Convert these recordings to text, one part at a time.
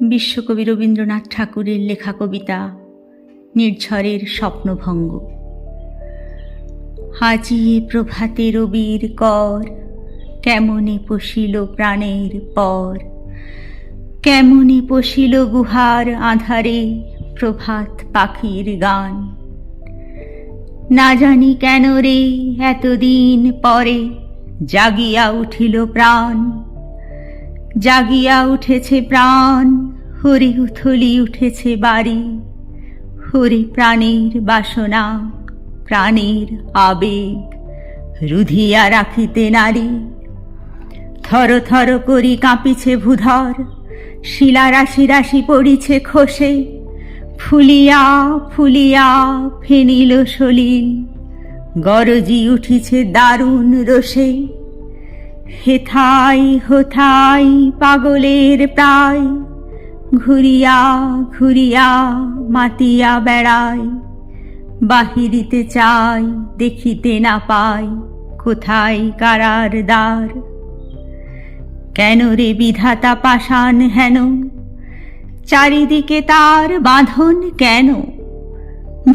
বিশ্বকবি রবীন্দ্রনাথ ঠাকুরের লেখা কবিতা নির্ঝরের স্বপ্নভঙ্গ। হাজিয়ে প্রভাতে রবির কর, কেমনে পশিল প্রাণের পর, কেমনে পশিল গুহার আঁধারে প্রভাত পাখির গান। না জানি কেন রে এতদিন পরে জাগিয়া উঠিল প্রাণ, জাগিয়া উঠেছে প্রাণ, হরি উথলি উঠেছে বাড়ি, হরি প্রাণের বাসনা, প্রাণের আবেগ রুধিয়া রাখিতে নারী। থর থর করি কাঁপিছে ভূধর, শিলা রাশি রাশি পড়িছে খসে, ফুলিয়া ফুলিয়া ফেনিল সলিল, গরজি উঠিছে দারুণ রোষে। হেথাই হোথাই পাগলের প্রায়, ঘুরিয়া ঘুরিয়া মাতিয়া বেড়ায়, বাহিরিতে চাই দেখিতে না পাই কোথায় কারার দ্বার। কেন রে বিধাতা পাষাণ হেন, চারিদিকে তার বাঁধন কেন?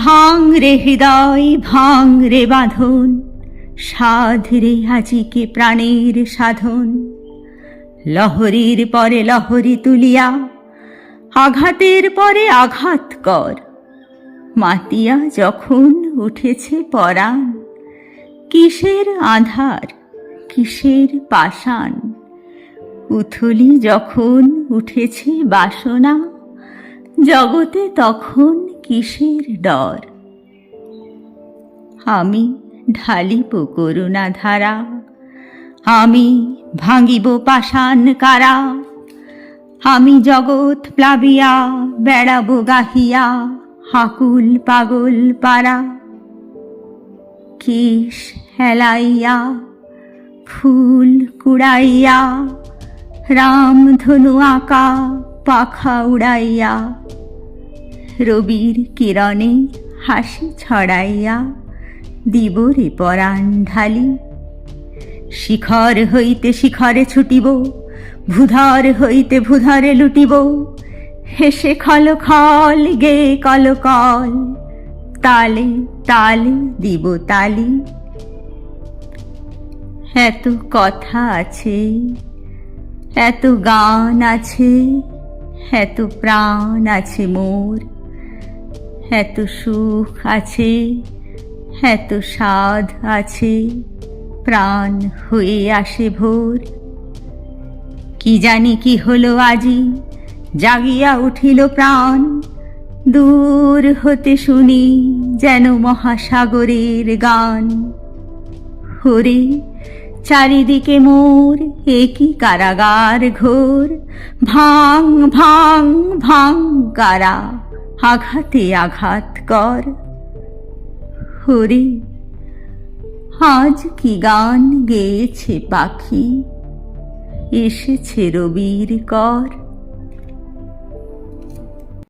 ভাঙ রে হৃদয় ভাঙ রে বাঁধন, সাধ রে আজিকে প্রাণের সাধন। লহরীর পরে লহরী তুলিয়া, আঘাতের পরে আঘাত কর। মাতিয়া যখন উঠেছে পরাণ, কিসের আঁধার কিসের পাষাণ। উথলি যখন উঠেছে বাসনা, জগতে তখন কিসের ডর। আমি ঢালিব করুণা ধারা, আমি ভাঙিব পাষাণ কারা। আমি জগৎ প্লাবিয়া বেড়াবো গাহিয়া, হাকুল পাগল পারা। কেশ হেলাইয়া ফুল কুড়াইয়া, রাম ধনু আঁকা পাখা উড়াইয়া, রবির কিরণে হাসি ছড়াইয়া দিব রে পরাণ ঢালি। শিখর হইতে শিখরে ছুটিব, ভূধর হইতে ভূধরে লুটিব। হেসে খল খল গে কল কল, তালে তালে দিব তালি। এত কথা আছে, এত গান আছে, এত প্রাণ আছে মোর। এত সুখ আছে, এত সাধ আছে, প্রাণ হয়ে আসে ভোর। কি জানি কি হলো আজি, জাগিয়া উঠিল প্রাণ। দূর হতে শুনি যেন মহাসাগরের গান। হরে চারিদিকে মোর একই কারাগার ঘোর। ভাঙ ভাঙ ভাঙ কারা, আঘাতে আঘাত কর। হরে আজ কি গান গেয়েছে পাখি, এসেছে রবির কর।